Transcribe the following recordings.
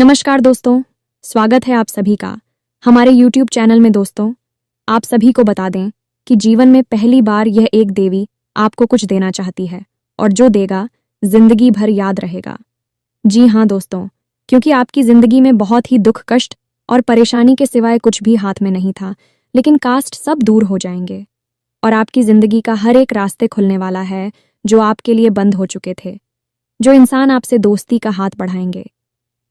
नमस्कार दोस्तों, स्वागत है आप सभी का हमारे YouTube चैनल में। दोस्तों, आप सभी को बता दें कि जीवन में पहली बार यह एक देवी आपको कुछ देना चाहती है और जो देगा जिंदगी भर याद रहेगा। जी हाँ दोस्तों, क्योंकि आपकी जिंदगी में बहुत ही दुख, कष्ट और परेशानी के सिवाय कुछ भी हाथ में नहीं था, लेकिन कास्ट सब दूर हो जाएंगे और आपकी जिंदगी का हर एक रास्ते खुलने वाला है जो आपके लिए बंद हो चुके थे। जो इंसान आपसे दोस्ती का हाथ बढ़ाएंगे,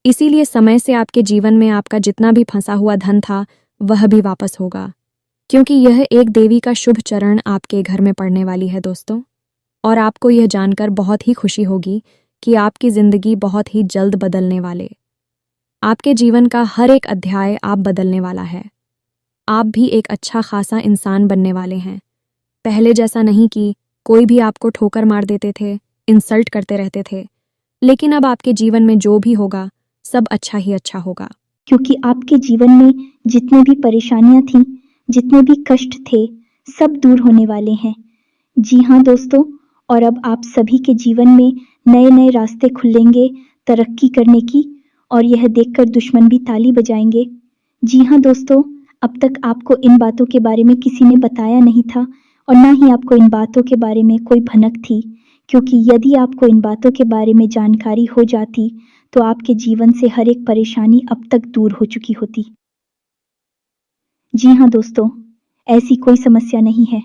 इसीलिए समय से आपके जीवन में आपका जितना भी फंसा हुआ धन था वह भी वापस होगा, क्योंकि यह एक देवी का शुभ चरण आपके घर में पड़ने वाली है दोस्तों। और आपको यह जानकर बहुत ही खुशी होगी कि आपकी जिंदगी बहुत ही जल्द बदलने वाले, आपके जीवन का हर एक अध्याय आप बदलने वाला है। आप भी एक अच्छा खासा इंसान बनने वाले हैं। पहले जैसा नहीं कि कोई भी आपको ठोकर मार देते थे, इंसल्ट करते रहते थे, लेकिन अब आपके जीवन में जो भी होगा सब अच्छा ही अच्छा होगा। क्योंकि आपके जीवन में जितने भी परेशानियां थीं, जितने भी कष्ट थे, सब दूर होने वाले हैं। जी हाँ दोस्तों, और अब आप सभी के जीवन में नए नए रास्ते खुलेंगे तरक्की करने की, और यह देखकर दुश्मन भी ताली बजाएंगे। जी हाँ दोस्तों, अब तक आपको इन बातों के बारे में किसी ने बताया नहीं था और ना ही आपको इन बातों के बारे में कोई भनक थी, क्योंकि यदि आपको इन बातों के बारे में जानकारी हो जाती तो आपके जीवन से हर एक परेशानी अब तक दूर हो चुकी होती। जी हाँ दोस्तों, ऐसी कोई समस्या नहीं है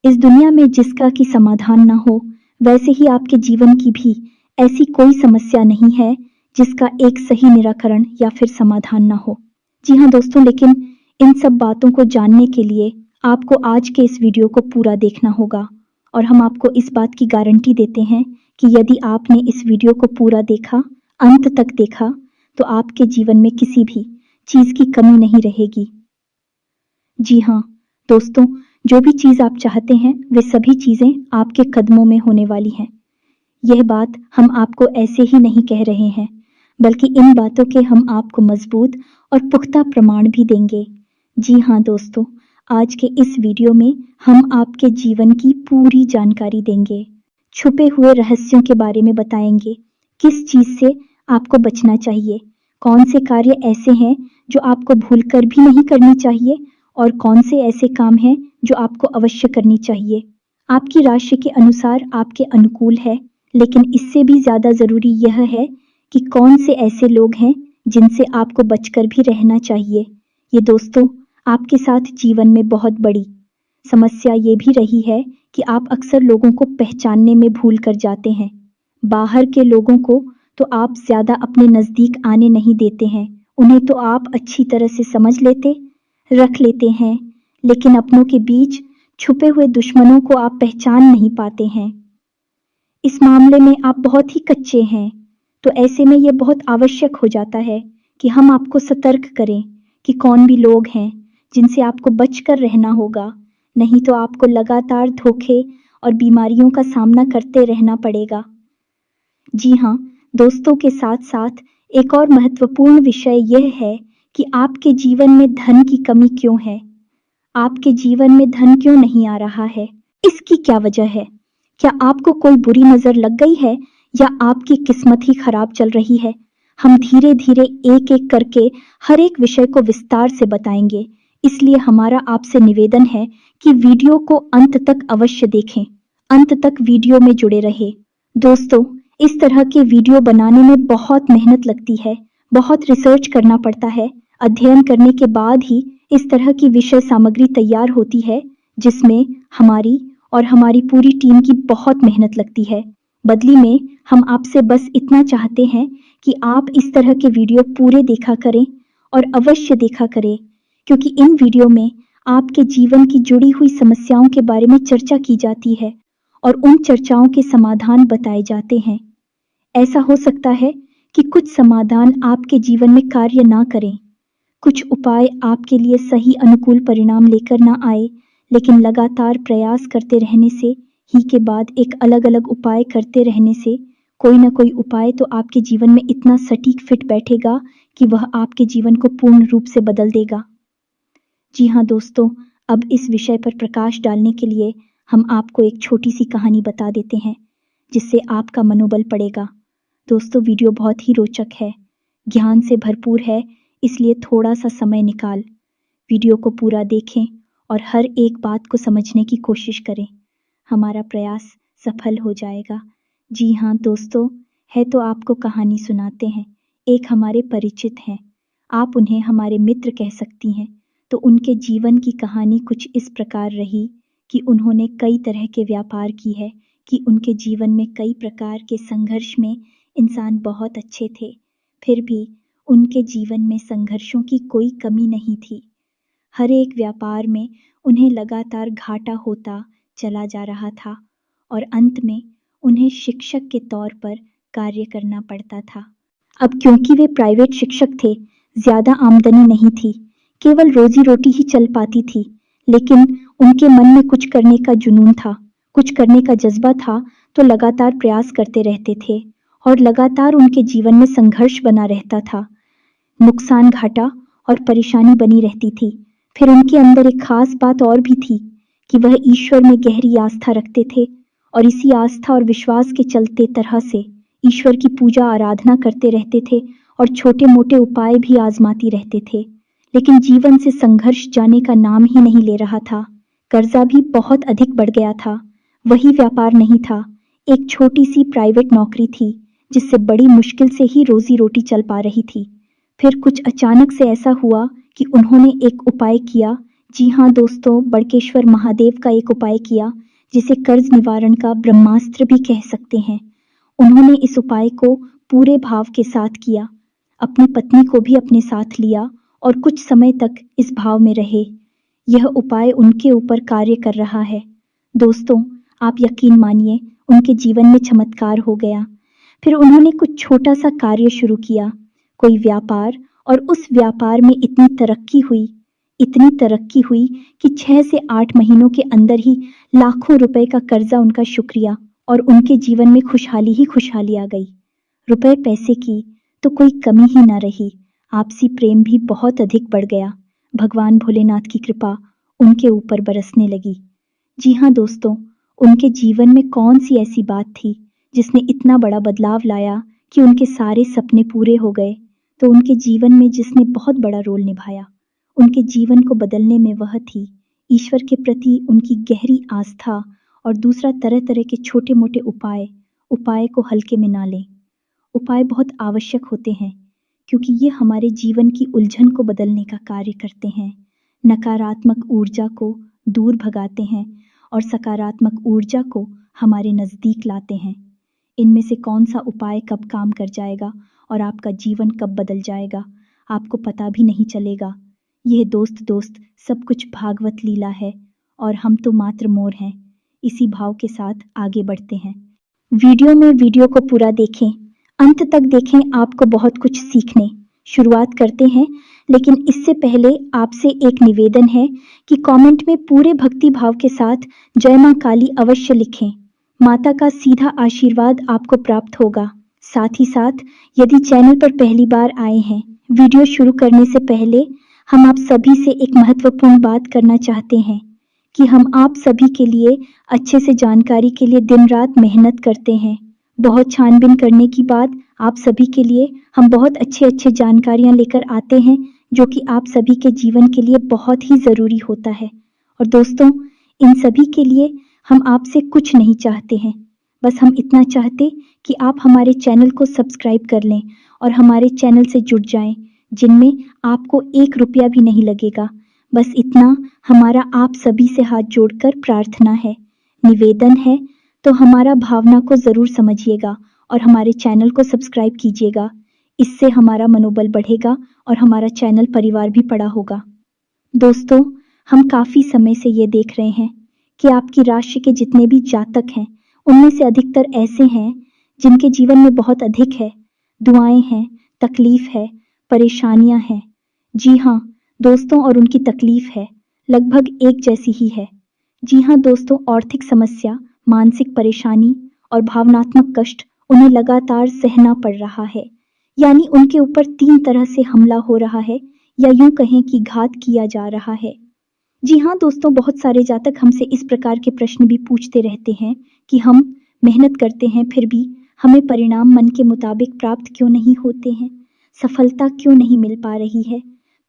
इस दुनिया में जिसका कि समाधान ना हो। वैसे ही आपके जीवन की भी ऐसी कोई समस्या नहीं है जिसका एक सही निराकरण या फिर समाधान ना हो। जी हाँ दोस्तों, लेकिन इन सब बातों को जानने के लिए आपको आज के इस वीडियो को पूरा देखना होगा, और हम आपको इस बात की गारंटी देते हैं कि यदि आपने इस वीडियो को पूरा देखा, अंत तक देखा, तो आपके जीवन में किसी भी चीज की कमी नहीं रहेगी। जी हाँ दोस्तों, जो भी चीज आप चाहते हैं वे सभी चीजें आपके कदमों में होने वाली हैं। यह बात हम आपको ऐसे ही नहीं कह रहे हैं, बल्कि इन बातों के हम आपको मजबूत और पुख्ता प्रमाण भी देंगे। जी हाँ दोस्तों, आज के इस वीडियो में हम आपके जीवन की पूरी जानकारी देंगे, छुपे हुए रहस्यों के बारे में बताएंगे, किस चीज से आपको बचना चाहिए, कौन से कार्य ऐसे हैं जो आपको भूलकर भी नहीं करनी चाहिए और कौन से ऐसे काम हैं जो आपको अवश्य करनी चाहिए। आपकी राशि के अनुसार आपके अनुकूल है, लेकिन इससे भी ज्यादा जरूरी यह है कि कौन से ऐसे लोग हैं जिनसे आपको बचकर भी रहना चाहिए। ये दोस्तों, आपके साथ जीवन में बहुत बड़ी समस्या ये भी रही है कि आप अक्सर लोगों को पहचानने में भूल कर जाते हैं। बाहर के लोगों को तो आप ज्यादा अपने नजदीक आने नहीं देते हैं, उन्हें तो आप अच्छी तरह से समझ लेते, रख लेते हैं, लेकिन अपनों के बीच छुपे हुए दुश्मनों को आप पहचान नहीं पाते हैं। इस मामले में आप बहुत ही कच्चे हैं, तो ऐसे में यह बहुत आवश्यक हो जाता है कि हम आपको सतर्क करें कि कौन भी लोग हैं जिनसे आपको बचकर रहना होगा, नहीं तो आपको लगातार धोखे और बीमारियों का सामना करते रहना पड़ेगा। जी हाँ दोस्तों, के साथ साथ एक और महत्वपूर्ण विषय यह है कि आपके जीवन में धन की कमी क्यों है। आपके जीवन में धन क्यों नहीं आ रहा है, इसकी क्या वजह है? क्या आपको कोई बुरी नजर लग गई है या आपकी किस्मत ही खराब चल रही है? हम धीरे धीरे एक एक करके हर एक विषय को विस्तार से बताएंगे, इसलिए हमारा आपसे निवेदन है कि वीडियो को अंत तक अवश्य देखें, अंत तक वीडियो में जुड़े रहे। दोस्तों, इस तरह के वीडियो बनाने में बहुत मेहनत लगती है, बहुत रिसर्च करना पड़ता है, अध्ययन करने के बाद ही इस तरह की विषय सामग्री तैयार होती है, जिसमें हमारी और हमारी पूरी टीम की बहुत मेहनत लगती है। बदली में हम आपसे बस इतना चाहते हैं कि आप इस तरह के वीडियो पूरे देखा करें और अवश्य देखा करें, क्योंकि इन वीडियो में आपके जीवन की जुड़ी हुई समस्याओं के बारे में चर्चा की जाती है और उन चर्चाओं के समाधान बताए जाते हैं। ऐसा हो सकता है कि कुछ समाधान आपके जीवन में कार्य ना करें, कुछ उपाय आपके लिए सही अनुकूल परिणाम लेकर ना आए, लेकिन लगातार प्रयास करते रहने से ही के बाद एक अलग अलग उपाय करते रहने से कोई ना कोई उपाय तो आपके जीवन में इतना सटीक फिट बैठेगा कि वह आपके जीवन को पूर्ण रूप से बदल देगा। जी हाँ दोस्तों, अब इस विषय पर प्रकाश डालने के लिए हम आपको एक छोटी सी कहानी बता देते हैं, जिससे आपका मनोबल बढ़ेगा। दोस्तों, वीडियो बहुत ही रोचक है, ज्ञान से भरपूर है, इसलिए थोड़ा सा समय निकाल वीडियो को पूरा देखें और हर एक बात को समझने की कोशिश करें। हमारा प्रयास सफल हो जाएगा। जी हाँ दोस्तों, है तो आपको कहानी सुनाते हैं। एक हमारे परिचित हैं, आप उन्हें हमारे मित्र कह सकती हैं। तो उनके जीवन की कहानी कुछ इस प्रकार रही कि उन्होंने कई तरह के व्यापार की है, कि उनके जीवन में कई प्रकार के संघर्ष में इंसान बहुत अच्छे थे, फिर भी उनके जीवन में संघर्षों की कोई कमी नहीं थी। हर एक व्यापार में उन्हें लगातार घाटा होता चला जा रहा था और अंत में उन्हें शिक्षक के तौर पर कार्य करना पड़ता था। अब क्योंकि वे प्राइवेट शिक्षक थे, ज्यादा आमदनी नहीं थी, केवल रोजी रोटी ही चल पाती थी, लेकिन उनके मन में कुछ करने का जुनून था, कुछ करने का जज्बा था, तो लगातार प्रयास करते रहते थे और लगातार उनके जीवन में संघर्ष बना रहता था। नुकसान, घाटा और परेशानी बनी रहती थी। फिर उनके अंदर एक खास बात और भी थी कि वह ईश्वर में गहरी आस्था रखते थे और इसी आस्था और विश्वास के चलते तरह से ईश्वर की पूजा आराधना करते रहते थे और छोटे मोटे उपाय भी आजमाती रहते थे। लेकिन जीवन से संघर्ष जाने का नाम ही नहीं ले रहा था। कर्जा भी बहुत अधिक बढ़ गया था। वही व्यापार नहीं था, एक छोटी सी प्राइवेट नौकरी थी जिससे बड़ी मुश्किल से ही रोजी रोटी चल पा रही थी। फिर कुछ अचानक से ऐसा हुआ कि उन्होंने एक उपाय किया। जी हाँ दोस्तों, बड़केश्वर महादेव का एक उपाय किया, जिसे कर्ज निवारण का ब्रह्मास्त्र भी कह सकते हैं। उन्होंने इस उपाय को पूरे भाव के साथ किया, अपनी पत्नी को भी अपने साथ लिया और कुछ समय तक इस भाव में रहे। यह उपाय उनके ऊपर कार्य कर रहा है। दोस्तों, आप यकीन मानिए, उनके जीवन में चमत्कार हो गया। फिर उन्होंने कुछ छोटा सा कार्य शुरू किया, कोई व्यापार, और उस व्यापार में इतनी तरक्की हुई कि 6 से 8 महीनों के अंदर ही लाखों रुपए का कर्जा उनका शुक्रिया और उनके जीवन में खुशहाली ही खुशहाली आ गई। रुपए पैसे की तो कोई कमी ही ना रही, आपसी प्रेम भी बहुत अधिक बढ़ गया। भगवान भोलेनाथ की कृपा उनके ऊपर बरसने लगी। जी हाँ दोस्तों, उनके जीवन में कौन सी ऐसी बात थी जिसने इतना बड़ा बदलाव लाया कि उनके सारे सपने पूरे हो गए? तो उनके जीवन में जिसने बहुत बड़ा रोल निभाया, उनके जीवन को बदलने में, वह थी ईश्वर के प्रति उनकी गहरी आस्था और दूसरा तरह तरह के छोटे मोटे उपाय को हल्के में ना लें। उपाय बहुत आवश्यक होते हैं क्योंकि ये हमारे जीवन की उलझन को बदलने का कार्य करते हैं, नकारात्मक ऊर्जा को दूर भगाते हैं और सकारात्मक ऊर्जा को हमारे नज़दीक लाते हैं। इनमें से कौन सा उपाय कब काम कर जाएगा और आपका जीवन कब बदल जाएगा, आपको पता भी नहीं चलेगा। यह दोस्त सब कुछ भागवत लीला है और हम तो मात्र मोर हैं। इसी भाव के साथ आगे बढ़ते हैं। वीडियो को पूरा देखें, अंत तक देखें, आपको बहुत कुछ सीखने। शुरुआत करते हैं, लेकिन इससे पहले आपसे एक निवेदन है कि कमेंट में पूरे भक्ति भाव के साथ जय मां काली अवश्य लिखें। माता का सीधा आशीर्वाद आपको प्राप्त होगा। साथ ही साथ यदि चैनल पर पहली बार आए हैं, वीडियो शुरू करने से पहले हम आप सभी से एक महत्वपूर्ण बात करना चाहते हैं कि हम आप सभी के लिए अच्छे से जानकारी के लिए दिन रात मेहनत करते हैं। बहुत छानबीन करने के बाद आप सभी के लिए हम बहुत अच्छे जानकारियां लेकर आते हैं, जो कि आप सभी के जीवन के लिए बहुत ही ज़रूरी होता है। और दोस्तों, इन सभी के लिए हम आपसे कुछ नहीं चाहते हैं, बस हम इतना चाहते कि आप हमारे चैनल को सब्सक्राइब कर लें और हमारे चैनल से जुड़ जाएं, जिनमें आपको 1 रुपया भी नहीं लगेगा। बस इतना हमारा आप सभी से हाथ जोड़कर प्रार्थना है, निवेदन है। तो हमारा भावना को ज़रूर समझिएगा और हमारे चैनल को सब्सक्राइब कीजिएगा। इससे हमारा मनोबल बढ़ेगा और हमारा चैनल परिवार भी बड़ा होगा। दोस्तों, हम काफ़ी समय से ये देख रहे हैं कि आपकी राशि के जितने भी जातक हैं, उनमें से अधिकतर ऐसे हैं जिनके जीवन में बहुत अधिक है, दुआएं हैं, तकलीफ है, परेशानियां हैं। जी हाँ दोस्तों, और उनकी तकलीफ है लगभग एक जैसी ही है। जी हाँ दोस्तों, आर्थिक समस्या, मानसिक परेशानी और भावनात्मक कष्ट उन्हें लगातार सहना पड़ रहा है। यानी उनके ऊपर 3 तरह से हमला हो रहा है, या यूं कहें कि घात किया जा रहा है। जी हाँ दोस्तों, बहुत सारे जातक हमसे इस प्रकार के प्रश्न भी पूछते रहते हैं कि हम मेहनत करते हैं, फिर भी हमें परिणाम मन के मुताबिक प्राप्त क्यों नहीं होते हैं। सफलता क्यों नहीं मिल पा रही है,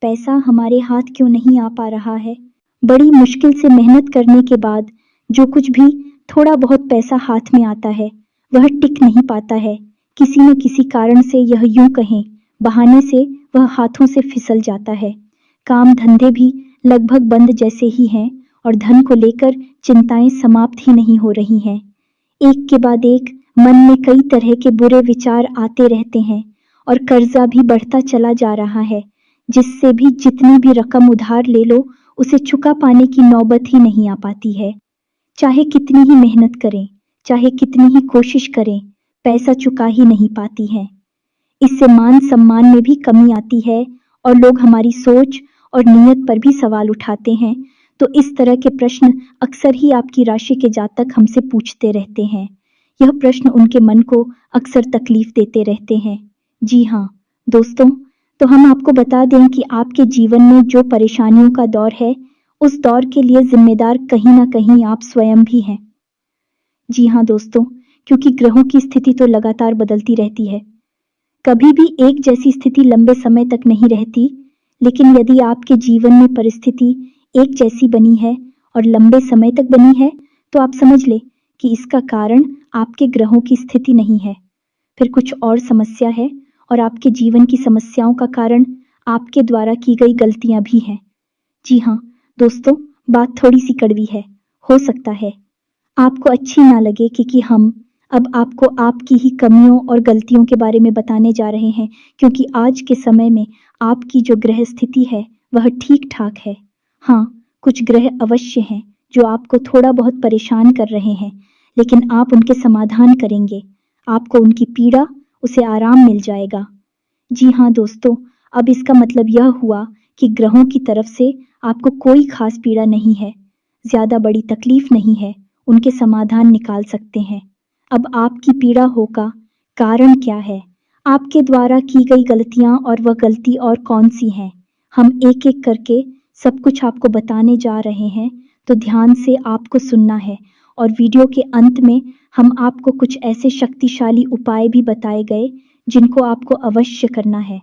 पैसा हमारे हाथ क्यों नहीं आ पा रहा है। बड़ी मुश्किल से मेहनत करने के बाद जो कुछ भी थोड़ा बहुत पैसा हाथ में आता है वह टिक नहीं पाता है। किसी न किसी कारण से, यह यूं कहें बहाने से, वह हाथों से फिसल जाता है। काम धंधे भी लगभग बंद जैसे ही हैं और धन को लेकर चिंताएं समाप्त ही नहीं हो रही हैं। एक के बाद एक मन में कई तरह के बुरे विचार आते रहते हैं और कर्जा भी बढ़ता चला जा रहा है, जिससे भी जितनी भी रकम उधार ले लो उसे चुका पाने की नौबत ही नहीं आ पाती है। चाहे कितनी ही मेहनत करें, चाहे कितनी ही कोशिश करें, पैसा चुका ही नहीं पाती है। इससे मान सम्मान में भी कमी आती है और लोग हमारी सोच और नीयत पर भी सवाल उठाते हैं। तो इस तरह के प्रश्न अक्सर ही आपकी राशि के जातक हमसे पूछते रहते हैं। यह प्रश्न उनके मन को अक्सर तकलीफ देते रहते हैं। जी हाँ दोस्तों, तो हम आपको बता दें कि आपके जीवन में जो परेशानियों का दौर है, उस दौर के लिए जिम्मेदार कहीं ना कहीं आप स्वयं भी हैं। जी हाँ दोस्तों, क्योंकि ग्रहों की स्थिति तो लगातार बदलती रहती है। कभी भी एक जैसी स्थिति लंबे समय तक नहीं रहती, लेकिन यदि आपके जीवन में परिस्थिति एक जैसी बनी है और लंबे समय तक बनी है, तो आप समझ ले कि इसका कारण आपके ग्रहों की स्थिति नहीं है, फिर कुछ और समस्या है और आपके जीवन की समस्याओं का कारण आपके द्वारा की गई गलतियां भी हैं। जी हाँ दोस्तों, बात थोड़ी सी कड़वी है, हो सकता है आपको अच्छी ना लगे क्योंकि हम अब आपको आपकी ही कमियों और गलतियों के बारे में बताने जा रहे हैं, क्योंकि आज के समय में आपकी जो ग्रह स्थिति है वह ठीक ठाक है। हाँ, कुछ ग्रह अवश्य हैं जो आपको थोड़ा बहुत परेशान कर रहे हैं, लेकिन आप उनके समाधान करेंगे, आपको उनकी पीड़ा, उसे आराम मिल जाएगा। जी हाँ दोस्तों, अब इसका मतलब यह हुआ कि ग्रहों की तरफ से आपको कोई खास पीड़ा नहीं है, ज्यादा बड़ी तकलीफ नहीं है, उनके समाधान निकाल सकते हैं। अब आपकी पीड़ा होगा कारण क्या है, आपके द्वारा की गई गलतियां और वह गलती और कौन सी है, हम एक एक करके सब कुछ आपको बताने जा रहे हैं। तो ध्यान से आपको सुनना है और वीडियो के अंत में हम आपको कुछ ऐसे शक्तिशाली उपाय भी बताए गए जिनको आपको अवश्य करना है।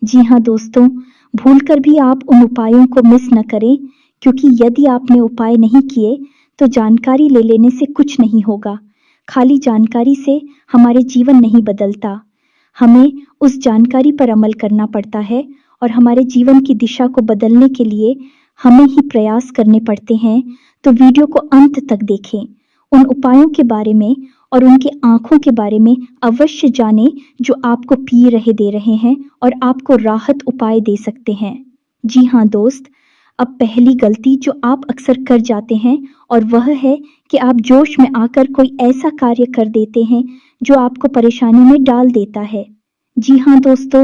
जी हाँ दोस्तों, भूलकर भी आप उन उपायों को मिस न करें, क्योंकि यदि आपने उपाय नहीं किए तो जानकारी ले लेने से कुछ नहीं होगा। खाली जानकारी से हमारे जीवन नहीं बदलता, हमें उस जानकारी पर अमल करना पड़ता है और हमारे जीवन की दिशा को बदलने के लिए हमें ही प्रयास करने पड़ते हैं। तो वीडियो को अंत तक देखें, उन उपायों के बारे में और उनके आंखों के बारे में अवश्य जानें जो आपको पी रहे दे रहे हैं और आपको राहत उपाय दे सकते हैं। जी हाँ दोस्त, अब पहली गलती जो आप अक्सर कर जाते हैं और वह है कि आप जोश में आकर कोई ऐसा कार्य कर देते हैं जो आपको परेशानी में डाल देता है। जी हाँ दोस्तों,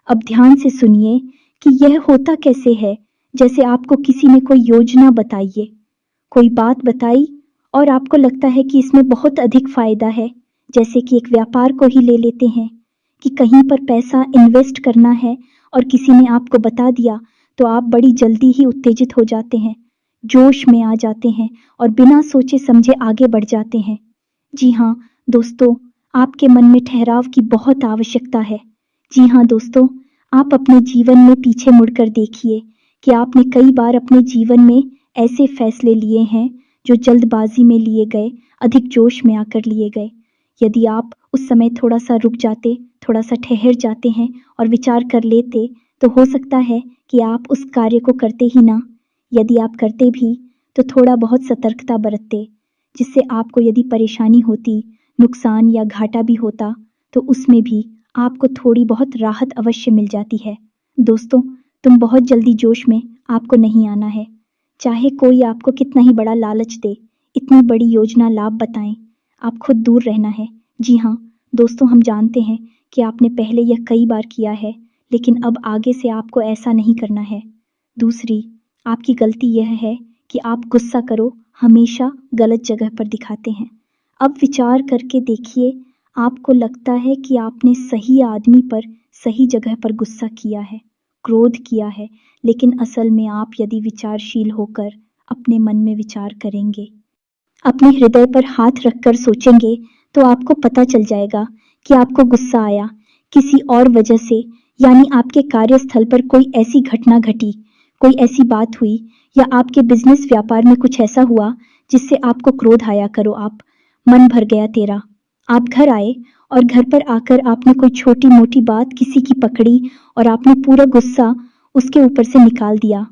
अब ध्यान से सुनिए कि यह होता कैसे है। जैसे आपको किसी ने कोई योजना बताई, कोई बात बताई और आपको लगता है कि इसमें बहुत अधिक फायदा है। जैसे कि एक व्यापार को ही ले लेते हैं कि कहीं पर पैसा इन्वेस्ट करना है और किसी ने आपको बता दिया, तो आप बड़ी जल्दी ही उत्तेजित हो जाते हैं, जोश में आ जाते हैं और बिना सोचे समझे आगे बढ़ जाते हैं। जी हाँ दोस्तों, आपके मन में ठहराव की बहुत आवश्यकता है। जी हाँ दोस्तों, आप अपने जीवन में पीछे मुड़कर देखिए कि आपने कई बार अपने जीवन में ऐसे फैसले लिए हैं जो जल्दबाजी में लिए गए, अधिक जोश में आकर लिए गए। यदि आप उस समय थोड़ा सा रुक जाते, थोड़ा सा ठहर जाते हैं और विचार कर लेते, तो हो सकता है कि आप उस कार्य को करते ही ना। यदि आप करते भी तो थोड़ा बहुत सतर्कता बरतते, जिससे आपको यदि परेशानी होती, नुकसान या घाटा भी होता, तो उसमें भी आपको थोड़ी बहुत राहत अवश्य मिल जाती है। दोस्तों, तुम बहुत जल्दी जोश में आपको नहीं आना है। चाहे कोई आपको कितना ही बड़ा लालच दे, इतनी बड़ी योजना लाभ बताएं, आप खुद दूर रहना है। जी हाँ दोस्तों, हम जानते हैं कि आपने पहले यह कई बार किया है, लेकिन अब आगे से आपको ऐसा नहीं करना है। दूसरी, आपकी गलती यह है कि आप गुस्सा करो हमेशा गलत जगह पर दिखाते हैं। अब विचार करके देखिए, आपको लगता है कि आपने सही आदमी पर सही जगह पर गुस्सा किया है, क्रोध किया है, लेकिन असल में आप यदि विचारशील होकर अपने मन में विचार करेंगे, अपने हृदय पर हाथ रखकर सोचेंगे, तो आपको पता चल जाएगा कि आपको गुस्सा आया किसी और वजह से यानी आपके कार्यस्थल पर कोई ऐसी घटना घटी, कोई ऐसी बात हुई या आपके बिजनेस व्यापार में कुछ ऐसा हुआ जिससे आपको क्रोध आया, करो आप, मन भर गया तेरा। आप घर आए और घर पर आकर आपने कोई छोटी मोटी बात किसी की पकड़ी और आपने पूरा गुस्सा उसके ऊपर से निकाल दिया।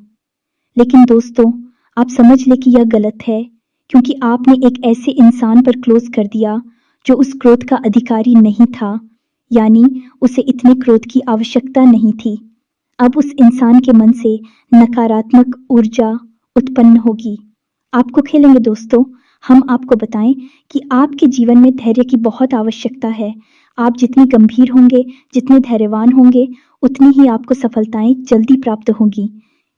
लेकिन दोस्तों, आप समझ ले कि यह गलत है, क्योंकि आपने एक ऐसे इंसान पर क्लोज कर दिया जो उस क्रोध का अधिकारी नहीं था, यानी उसे इतने क्रोध की आवश्यकता नहीं थी। अब उस इंसान के मन से नकारात्मक ऊर्जा उत्पन्न होगी। आपको खेलेंगे दोस्तों, हम आपको बताएं कि आपके जीवन में धैर्य की बहुत आवश्यकता है। आप जितने गंभीर होंगे, जितने धैर्यवान होंगे, उतनी ही आपको सफलताएं जल्दी प्राप्त होंगी।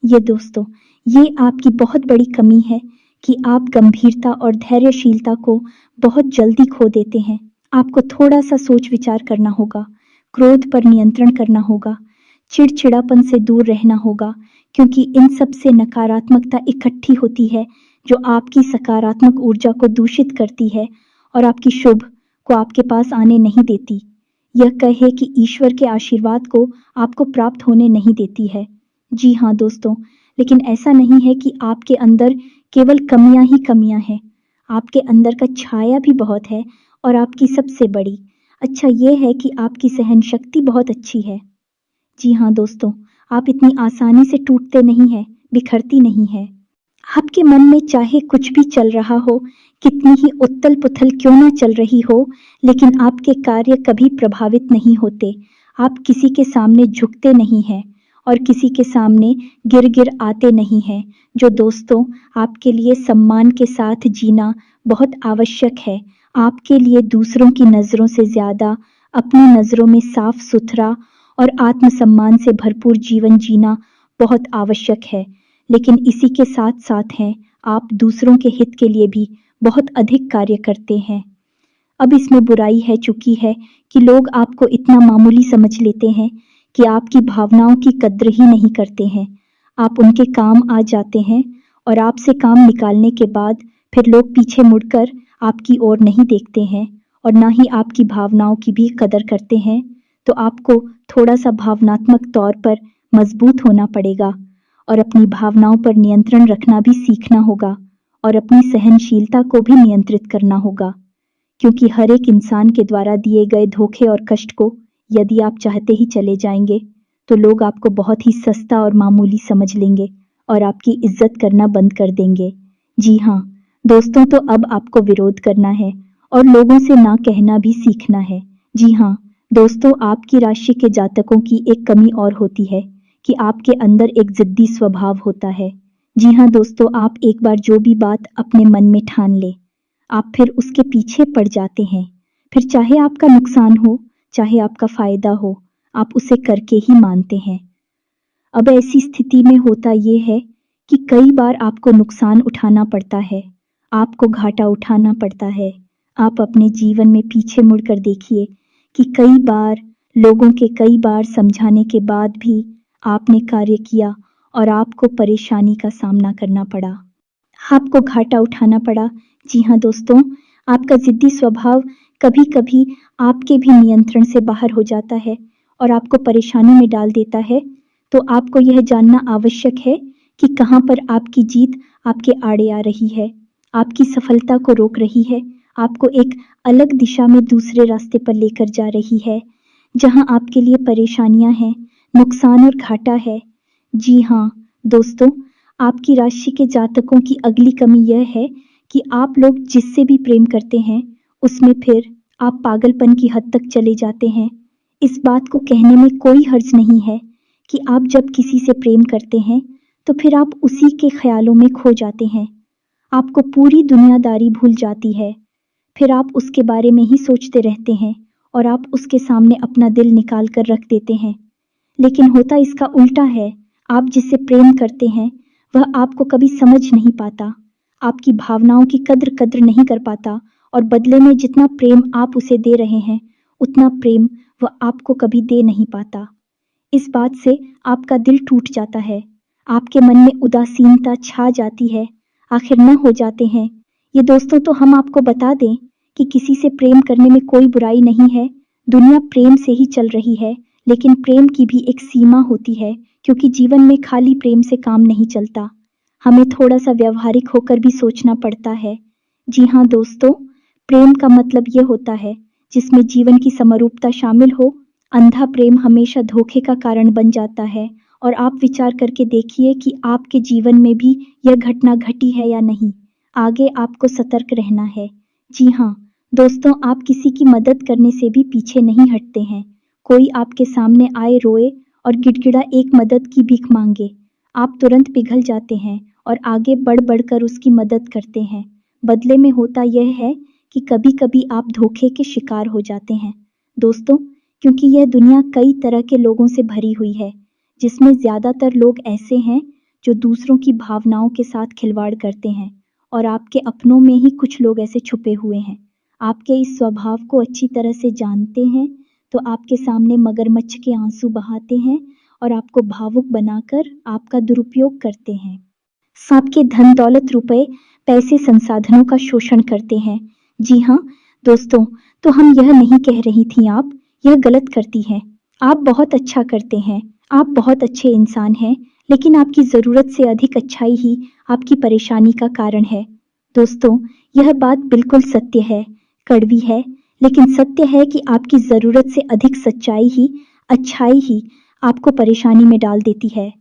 ये दोस्तों, ये आपकी बहुत बड़ी कमी है कि आप गंभीरता और धैर्यशीलता को बहुत जल्दी खो देते हैं। आपको थोड़ा सा सोच विचार करना होगा, क्रोध पर नियंत्रण करना होगा, चिड़चिड़ापन से दूर रहना होगा, क्योंकि इन सब से नकारात्मकता इकट्ठी होती है जो आपकी सकारात्मक ऊर्जा को दूषित करती है और आपकी शुभ को आपके पास आने नहीं देती। यह कहे कि ईश्वर के आशीर्वाद को आपको प्राप्त होने नहीं देती है। जी हाँ दोस्तों, लेकिन ऐसा नहीं है कि आपके अंदर केवल कमियां ही कमियां हैं। आपके अंदर का छाया भी बहुत है और आपकी सबसे बड़ी अच्छा ये है कि आपकी सहन शक्ति बहुत अच्छी है। जी हाँ दोस्तों, आप इतनी आसानी से टूटते नहीं हैं, बिखरती नहीं है। आपके मन में चाहे कुछ भी चल रहा हो, कितनी ही उथल पुथल क्यों ना चल रही हो, लेकिन आपके कार्य कभी प्रभावित नहीं होते। आप किसी के सामने झुकते नहीं हैं और किसी के सामने गिर गिर आते नहीं हैं। जो दोस्तों, आपके लिए सम्मान के साथ जीना बहुत आवश्यक है। आपके लिए दूसरों की नज़रों से ज़्यादा अपनी नज़रों में साफ सुथरा और आत्मसम्मान से भरपूर जीवन जीना बहुत आवश्यक है। लेकिन इसी के साथ साथ हैं, आप दूसरों के हित के लिए भी बहुत अधिक कार्य करते हैं। अब इसमें बुराई है चुकी है कि लोग आपको इतना मामूली समझ लेते हैं कि आपकी भावनाओं की कद्र ही नहीं करते हैं। आप उनके काम आ जाते हैं और आपसे काम निकालने के बाद फिर लोग पीछे मुड़कर आपकी ओर नहीं देखते हैं और ना ही आपकी भावनाओं की भी कदर करते हैं। तो आपको थोड़ा सा भावनात्मक तौर पर मजबूत होना पड़ेगा और अपनी भावनाओं पर नियंत्रण रखना भी सीखना होगा और अपनी सहनशीलता को भी नियंत्रित करना होगा, क्योंकि हर एक इंसान के द्वारा दिए गए धोखे और कष्ट को यदि आप चाहते ही चले जाएंगे तो लोग आपको बहुत ही सस्ता और मामूली समझ लेंगे और आपकी इज्जत करना बंद कर देंगे। जी हाँ दोस्तों, तो अब आपको विरोध करना है और लोगों से ना कहना भी सीखना है। जी हाँ दोस्तों, आपकी राशि के जातकों की एक कमी और होती है कि आपके अंदर एक जिद्दी स्वभाव होता है। जी हाँ दोस्तों, आप एक बार जो भी बात अपने मन में ठान ले, आप फिर उसके पीछे पड़ जाते हैं। फिर चाहे आपका नुकसान हो, चाहे आपका फायदा हो, आप उसे करके ही मानते हैं। अब ऐसी स्थिति में होता ये है कि कई बार आपको नुकसान उठाना पड़ता है, आपको घाटा उठाना पड़ता है। आप अपने जीवन में पीछे मुड़कर देखिए कि कई बार लोगों के कई बार समझाने के बाद भी आपने कार्य किया और आपको परेशानी का सामना करना पड़ा, आपको घाटा उठाना पड़ा। जी हाँ दोस्तों, आपका जिद्दी स्वभाव कभी कभी आपके भी नियंत्रण से बाहर हो जाता है और आपको परेशानी में डाल देता है। तो आपको यह जानना आवश्यक है कि कहाँ पर आपकी जीत आपके आड़े आ रही है, आपकी सफलता को रोक रही है, आपको एक अलग दिशा में दूसरे रास्ते पर लेकर जा रही है, जहाँ आपके लिए परेशानियां हैं, नुकसान और घाटा है। जी हाँ दोस्तों, आपकी राशि के जातकों की अगली कमी यह है कि आप लोग जिससे भी प्रेम करते हैं उसमें फिर आप पागलपन की हद तक चले जाते हैं। इस बात को कहने में कोई हर्ज नहीं है कि आप जब किसी से प्रेम करते हैं तो फिर आप उसी के ख्यालों में खो जाते हैं, आपको पूरी दुनियादारी भूल जाती है, फिर आप उसके बारे में ही सोचते रहते हैं और आप उसके सामने अपना दिल निकाल कर रख देते हैं। लेकिन होता इसका उल्टा है, आप जिससे प्रेम करते हैं वह आपको कभी समझ नहीं पाता, आपकी भावनाओं की कद्र नहीं कर पाता और बदले में जितना प्रेम आप उसे दे रहे हैं उतना प्रेम वह आपको कभी दे नहीं पाता। इस बात से आपका दिल टूट जाता है, आपके मन में उदासीनता छा जाती है, आखिर न हो जाते हैं। ये दोस्तों, तो हम आपको बता दें कि किसी से प्रेम करने में कोई बुराई नहीं है, दुनिया प्रेम से ही चल रही है, लेकिन प्रेम की भी एक सीमा होती है, क्योंकि जीवन में खाली प्रेम से काम नहीं चलता। हमें थोड़ा सा व्यवहारिक होकर भी सोचना पड़ता है। जी हाँ दोस्तों, प्रेम का मतलब ये होता है जिसमें जीवन की समरूपता शामिल हो। अंधा प्रेम हमेशा धोखे का कारण बन जाता है, और आप विचार करके देखिए कि आपके जीवन में भी यह घटना घटी है या नहीं। आगे आपको सतर्क रहना है। जी हाँ दोस्तों, आप किसी की मदद करने से भी पीछे नहीं हटते हैं। कोई आपके सामने आए, रोए और गिड़गिड़ा एक मदद की भीख मांगे, आप तुरंत पिघल जाते हैं और आगे बढ़ बढ़कर उसकी मदद करते हैं। बदले में होता यह है कि कभी कभी आप धोखे के शिकार हो जाते हैं दोस्तों, क्योंकि यह दुनिया कई तरह के लोगों से भरी हुई है, जिसमें ज़्यादातर लोग ऐसे हैं जो दूसरों की भावनाओं के साथ खिलवाड़ करते हैं, और आपके अपनों में ही कुछ लोग ऐसे छुपे हुए हैं। आपके इस स्वभाव को अच्छी तरह से जानते हैं, तो आपके सामने मगरमच्छ के आंसू बहाते हैं और आपको भावुक बनाकर आपका दुरुपयोग करते हैं। आपके धन दौलत, रुपए, पैसे, संसाधनों का शोषण करते हैं। जी हाँ दोस्तों, तो हम यह नहीं कह रही थी आप यह गलत करती हैं। आप बहुत अच्छा करते हैं, आप बहुत अच्छे इंसान हैं, लेकिन आपकी ज़रूरत से अधिक अच्छाई ही आपकी परेशानी का कारण है। दोस्तों, यह बात बिल्कुल सत्य है, कड़वी है, लेकिन सत्य है कि आपकी ज़रूरत से अधिक सच्चाई ही, अच्छाई ही आपको परेशानी में डाल देती है।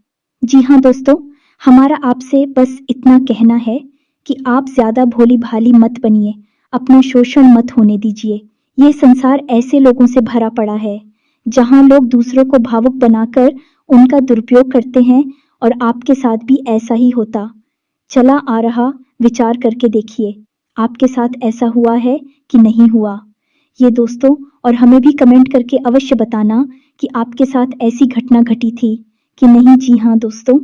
जी हाँ दोस्तों, हमारा आपसे बस इतना कहना है कि आप ज़्यादा भोली भाली मत बनिए, अपना शोषण मत होने दीजिए। ये संसार ऐसे लोगों से भरा पड़ा है जहाँ लोग दूसरों को भावुक बनाकर उनका दुरुपयोग करते हैं, और आपके साथ भी ऐसा ही होता चला आ रहा। विचार करके देखिए, आपके साथ ऐसा हुआ है कि नहीं हुआ ये दोस्तों, और हमें भी कमेंट करके अवश्य बताना कि आपके साथ ऐसी घटना घटी थी कि नहीं। जी हाँ दोस्तों,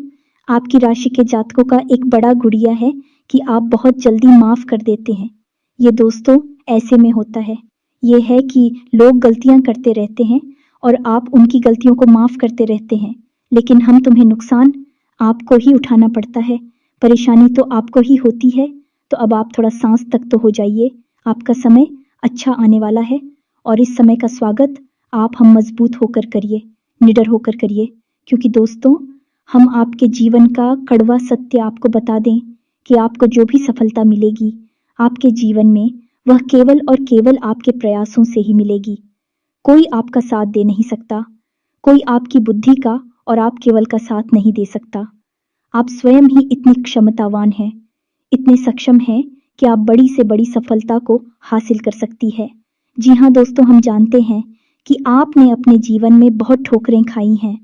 आपकी राशि के जातकों का एक बड़ा गुड़िया है कि आप बहुत जल्दी माफ कर देते हैं। ये दोस्तों ऐसे में होता है, ये है कि लोग गलतियां करते रहते हैं और आप उनकी गलतियों को माफ करते रहते हैं, लेकिन हम तुम्हें नुकसान आपको ही उठाना पड़ता है, परेशानी तो आपको ही होती है। तो अब आप थोड़ा सांस तक तो हो जाइए, आपका समय अच्छा आने वाला है, और इस समय का स्वागत आप हम मजबूत होकर करिए, निडर होकर करिए, क्योंकि दोस्तों हम आपके जीवन का कड़वा सत्य आपको बता दें कि आपको जो भी सफलता मिलेगी आपके जीवन में, वह केवल और केवल आपके प्रयासों से ही मिलेगी। कोई आपका साथ दे नहीं सकता, कोई आपकी बुद्धि का और आप केवल का साथ नहीं दे सकता। आप स्वयं ही इतनी क्षमतावान हैं, इतने सक्षम हैं कि आप बड़ी से बड़ी सफलता को हासिल कर सकती है। जी हाँ दोस्तों, हम जानते हैं कि आपने अपने जीवन में बहुत ठोकरें खाई हैं,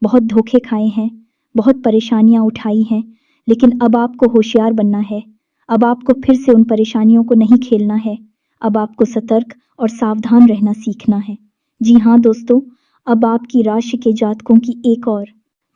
बहुत धोखे खाए हैं, बहुत परेशानियां उठाई हैं, लेकिन अब आपको होशियार बनना है। अब आपको फिर से उन परेशानियों को नहीं खेलना है, अब आपको सतर्क और सावधान रहना सीखना है। जी हाँ दोस्तों, अब आपकी राशि के जातकों की एक और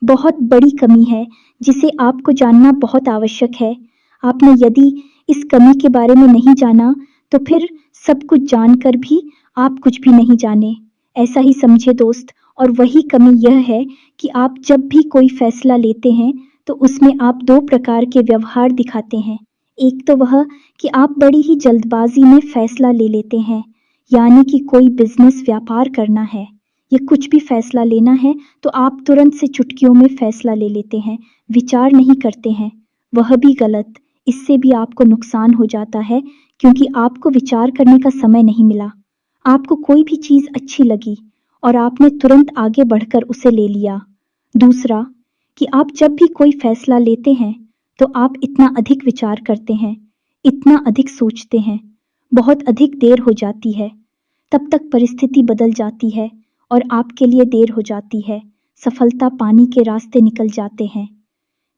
बहुत बड़ी कमी है जिसे आपको जानना बहुत आवश्यक है। आपने यदि इस कमी के बारे में नहीं जाना, तो फिर सब कुछ जानकर भी आप कुछ भी नहीं जाने, ऐसा ही समझे दोस्त। और वही कमी यह है कि आप जब भी कोई फैसला लेते हैं तो उसमें आप दो प्रकार के व्यवहार दिखाते हैं। एक तो वह कि आप बड़ी ही जल्दबाजी में फैसला ले लेते हैं, यानी कि कोई बिजनेस व्यापार करना है या कुछ भी फैसला लेना है तो आप तुरंत से चुटकियों में फैसला ले लेते हैं, विचार नहीं करते हैं। वह भी गलत, इससे भी आपको नुकसान हो जाता है, क्योंकि आपको विचार करने का समय नहीं मिला। आपको कोई भी चीज़ अच्छी लगी और आपने तुरंत आगे बढ़कर उसे ले लिया। दूसरा कि आप जब भी कोई फैसला लेते हैं तो आप इतना अधिक विचार करते हैं, इतना अधिक सोचते हैं, बहुत अधिक देर हो जाती है, तब तक परिस्थिति बदल जाती है और आपके लिए देर हो जाती है, सफलता पानी के रास्ते निकल जाते हैं।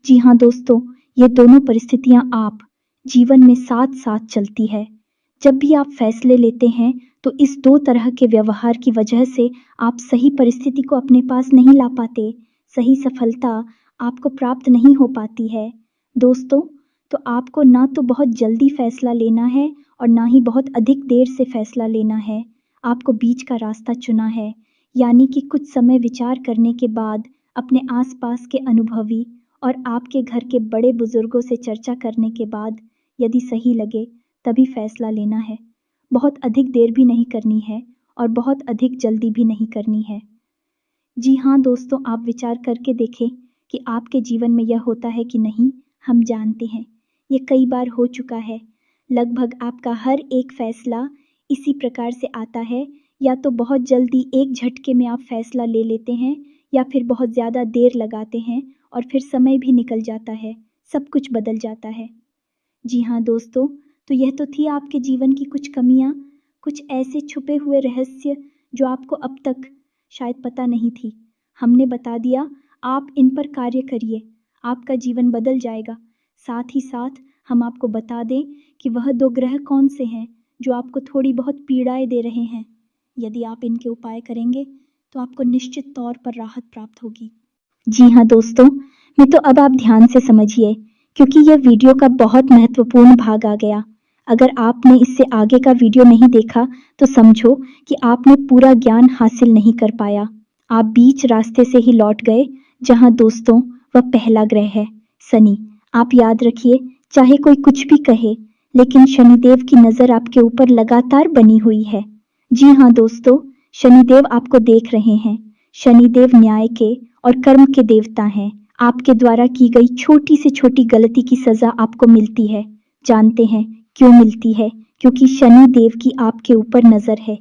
जी हाँ दोस्तों, ये दोनों परिस्थितियां आप जीवन में साथ साथ चलती है। जब भी आप फैसले लेते हैं तो इस दो तरह के व्यवहार की वजह से आप सही परिस्थिति को अपने पास नहीं ला पाते, सही सफलता आपको प्राप्त नहीं हो पाती है। दोस्तों, तो आपको ना तो बहुत जल्दी फैसला लेना है और ना ही बहुत अधिक देर से फैसला लेना है। आपको बीच का रास्ता चुना है, यानी कि कुछ समय विचार करने के बाद अपने आसपास के अनुभवी और आपके घर के बड़े बुजुर्गों से चर्चा करने के बाद यदि सही लगे तभी फैसला लेना है। बहुत अधिक देर भी नहीं करनी है और बहुत अधिक जल्दी भी नहीं करनी है। जी हाँ दोस्तों, आप विचार करके देखें कि आपके जीवन में यह होता है कि नहीं। हम जानते हैं ये कई बार हो चुका है। लगभग आपका हर एक फैसला इसी प्रकार से आता है, या तो बहुत जल्दी एक झटके में आप फैसला ले लेते हैं, या फिर बहुत ज़्यादा देर लगाते हैं और फिर समय भी निकल जाता है, सब कुछ बदल जाता है। जी हाँ दोस्तों, तो यह तो थी आपके जीवन की कुछ कमियाँ, कुछ ऐसे छुपे हुए रहस्य जो आपको अब तक शायद पता नहीं थी। हमने बता दिया, आप इन पर कार्य करिए, आपका जीवन बदल जाएगा। साथ ही साथ हम आपको बता दें कि वह 2 ग्रह कौन से हैं जो आपको थोड़ी बहुत पीड़ाएँ दे रहे हैं। यदि आप इनके उपाय करेंगे तो आपको निश्चित तौर पर राहत प्राप्त होगी। जी हाँ दोस्तों, मैं तो अब आप ध्यान से समझिए, क्योंकि यह वीडियो का बहुत महत्वपूर्ण भाग आ गया। अगर आपने इससे आगे का वीडियो नहीं देखा तो समझो कि आपने पूरा ज्ञान हासिल नहीं कर पाया। आप बीच रास्ते से ही लौट गए। जहाँ दोस्तों वह पहला ग्रह है शनि। आप याद रखिए, चाहे कोई कुछ भी कहे, लेकिन शनिदेव की नज़र आपके ऊपर लगातार बनी हुई है। जी हाँ दोस्तों, शनिदेव आपको देख रहे हैं। शनिदेव न्याय के और कर्म के देवता हैं। आपके द्वारा की गई छोटी से छोटी गलती की सजा आपको मिलती है। जानते हैं क्यों मिलती है? क्योंकि शनि देव की आपके ऊपर नजर है।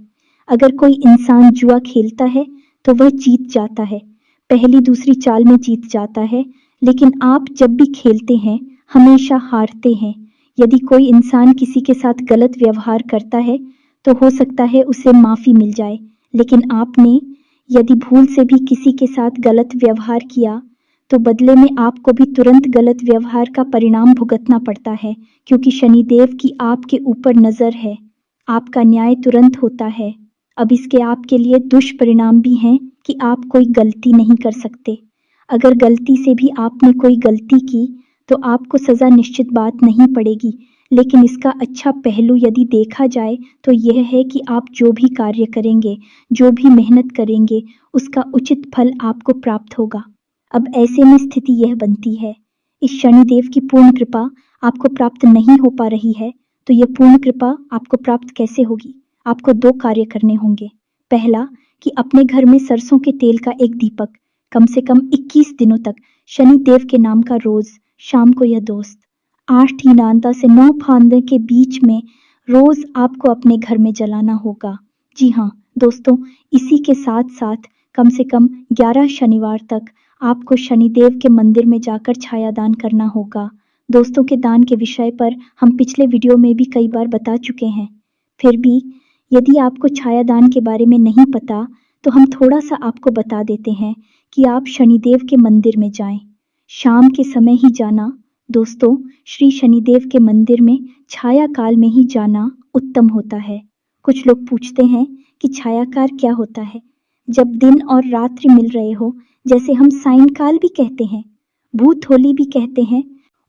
अगर कोई इंसान जुआ खेलता है तो वह जीत जाता है, पहली दूसरी चाल में जीत जाता है, लेकिन आप जब भी खेलते हैं हमेशा हारते हैं। यदि कोई इंसान किसी के साथ गलत व्यवहार करता है तो हो सकता है उसे माफी मिल जाए, लेकिन आपने यदि भूल से भी किसी के साथ गलत व्यवहार किया तो बदले में आपको भी तुरंत गलत व्यवहार का परिणाम भुगतना पड़ता है, क्योंकि शनिदेव की आपके ऊपर नजर है। आपका न्याय तुरंत होता है। अब इसके आपके लिए दुष्परिणाम भी हैं कि आप कोई गलती नहीं कर सकते। अगर गलती से भी आपने कोई गलती की तो आपको सजा निश्चित बात नहीं पड़ेगी, लेकिन इसका अच्छा पहलू यदि देखा जाए तो यह है कि आप जो भी कार्य करेंगे, जो भी मेहनत करेंगे, उसका उचित फल आपको प्राप्त होगा। अब ऐसे में स्थिति यह बनती है, इस शनिदेव की पूर्ण कृपा आपको प्राप्त नहीं हो पा रही है, तो यह पूर्ण कृपा आपको प्राप्त कैसे होगी? आपको 2 कार्य करने होंगे। पहला, कि अपने घर में सरसों के तेल का एक दीपक कम से कम 21 दिनों तक शनिदेव के नाम का रोज शाम को, यह दोस्त 8 हीनांता से 9 फांदे के बीच में रोज आपको अपने घर में जलाना होगा। जी हाँ दोस्तों, इसी के साथ साथ कम से कम 11 शनिवार तक आपको शनिदेव के मंदिर में जाकर छाया दान करना होगा। दोस्तों के दान के विषय पर हम पिछले वीडियो में भी कई बार बता चुके हैं। फिर भी यदि आपको छाया दान के बारे में नहीं पता तो हम थोड़ा सा आपको बता देते हैं कि आप शनिदेव के मंदिर में जाएं। शाम के समय ही जाना दोस्तों, श्री शनिदेव के मंदिर में छाया काल में ही जाना उत्तम होता है। कुछ लोग पूछते हैं कि छायाकार क्या होता है? जब दिन और रात्रि मिल रहे हो, जैसे हम सायंकाल भी कहते हैं, भूत होली भी कहते हैं,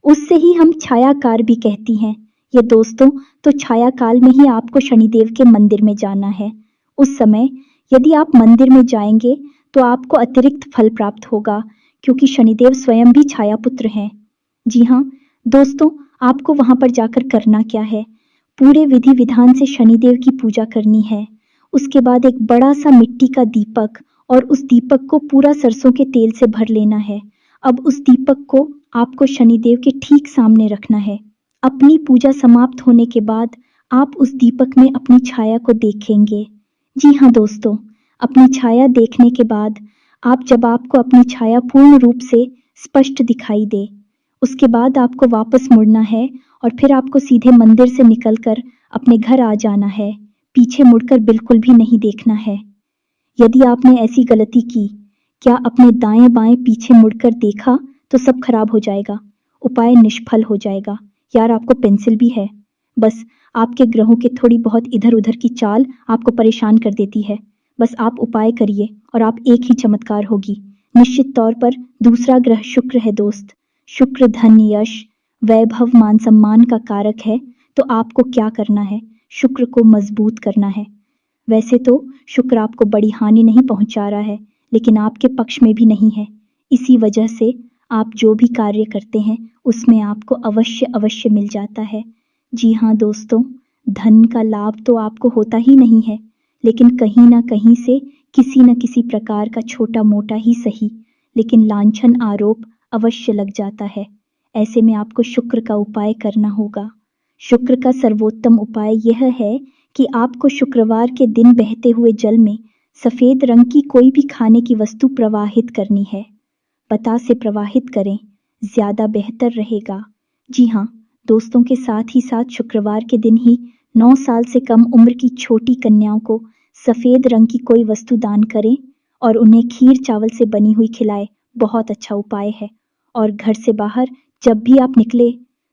उससे ही हम छायाकार भी कहती हैं। ये दोस्तों, तो छाया काल में ही आपको शनिदेव के मंदिर में जाना है। उस समय यदि आप मंदिर में जाएंगे तो आपको अतिरिक्त फल प्राप्त होगा, क्योंकि शनिदेव स्वयं भी छाया पुत्र हैं। जी हाँ दोस्तों, आपको वहां पर जाकर करना क्या है? पूरे विधि विधान से शनिदेव की पूजा करनी है। उसके बाद एक बड़ा सा मिट्टी का दीपक, और उस दीपक को पूरा सरसों के तेल से भर लेना है। अब उस दीपक को आपको शनिदेव के ठीक सामने रखना है। अपनी पूजा समाप्त होने के बाद आप उस दीपक में अपनी छाया को देखेंगे। जी हाँ दोस्तों, अपनी छाया देखने के बाद जब आपको अपनी छाया पूर्ण रूप से स्पष्ट दिखाई दे, उसके बाद आपको वापस मुड़ना है और फिर आपको सीधे मंदिर से निकलकर अपने घर आ जाना है। पीछे मुड़कर बिल्कुल भी नहीं देखना है। यदि आपने ऐसी गलती की, क्या अपने दाएं बाएं पीछे मुड़कर देखा, तो सब खराब हो जाएगा, उपाय निष्फल हो जाएगा। यार, आपको पेंसिल भी है, बस आपके ग्रहों के थोड़ी बहुत इधर उधर की चाल आपको परेशान कर देती है। बस आप उपाय करिए और आप एक ही चमत्कार होगी। निश्चित तौर पर दूसरा ग्रह शुक्र है दोस्त। शुक्र धन, यश, वैभव, मान सम्मान का कारक है। तो आपको क्या करना है? शुक्र को मजबूत करना है। वैसे तो शुक्र आपको बड़ी हानि नहीं पहुंचा रहा है, लेकिन आपके पक्ष में भी नहीं है। इसी वजह से आप जो भी कार्य करते हैं उसमें आपको अवश्य अवश्य मिल जाता है। जी हाँ दोस्तों, धन का लाभ तो आपको होता ही नहीं है, लेकिन कहीं ना कहीं से किसी न किसी प्रकार का छोटा मोटा ही सही, लेकिन लांछन आरोप अवश्य लग जाता है। ऐसे में आपको शुक्र का उपाय करना होगा। शुक्र का सर्वोत्तम उपाय यह है कि आपको शुक्रवार के दिन बहते हुए जल में सफेद रंग की कोई भी खाने की वस्तु प्रवाहित करनी है। पता से प्रवाहित करें, ज्यादा बेहतर रहेगा। जी हाँ दोस्तों, के साथ ही साथ शुक्रवार के दिन ही 9 साल से कम उम्र की छोटी कन्याओं को सफेद रंग की कोई वस्तु दान करें और उन्हें खीर चावल से बनी हुई खिलाएं। बहुत अच्छा उपाय है। और घर से बाहर जब भी आप निकले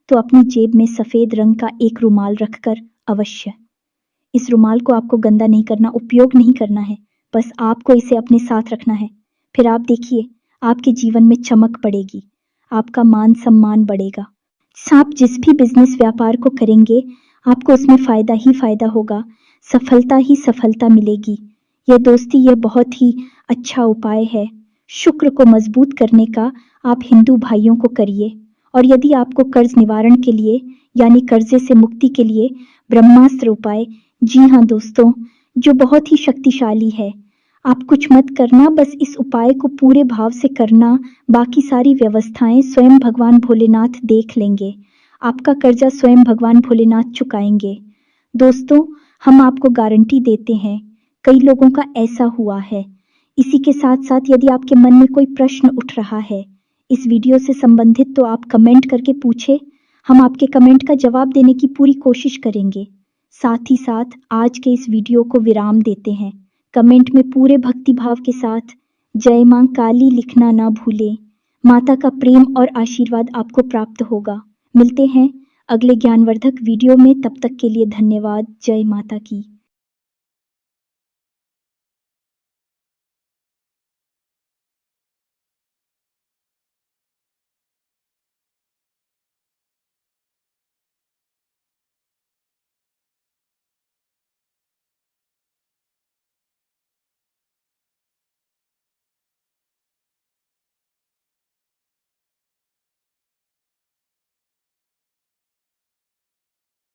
तो अपनी जेब में सफेद रंग का एक रुमाल रखकर अवश्य। इस रुमाल को आपको गंदा नहीं करना, उपयोग नहीं करना है, बस आपको इसे अपने साथ रखना है। फिर आप देखिए आपके जीवन में चमक पड़ेगी, आपका मान सम्मान बढ़ेगा। आप जिस भी बिजनेस व्यापार को करेंगे आपको उसमें फायदा ही फायदा होगा, सफलता ही सफलता मिलेगी। यह दोस्ती यह बहुत ही अच्छा उपाय है शुक्र को मजबूत करने का। आप हिंदू भाइयों को करिए। और यदि आपको कर्ज निवारण के लिए यानी कर्जे से मुक्ति के लिए ब्रह्मास्त्र उपाय, जी हाँ दोस्तों, जो बहुत ही शक्तिशाली है। आप कुछ मत करना, बस इस उपाय को पूरे भाव से करना, बाकी सारी व्यवस्थाएं स्वयं भगवान भोलेनाथ देख लेंगे। आपका कर्जा स्वयं भगवान भोलेनाथ चुकाएंगे। दोस्तों, हम आपको गारंटी देते हैं, कई लोगों का ऐसा हुआ है। इसी के साथ साथ यदि आपके मन में कोई प्रश्न उठ रहा है इस वीडियो से संबंधित तो आप कमेंट करके पूछे, हम आपके कमेंट का जवाब देने की पूरी कोशिश करेंगे। साथ ही साथ आज के इस वीडियो को विराम देते हैं। कमेंट में पूरे भक्ति भाव के साथ जय मां काली लिखना ना भूलें। माता का प्रेम और आशीर्वाद आपको प्राप्त होगा। मिलते हैं अगले ज्ञानवर्धक वीडियो में, तब तक के लिए धन्यवाद। जय माता की।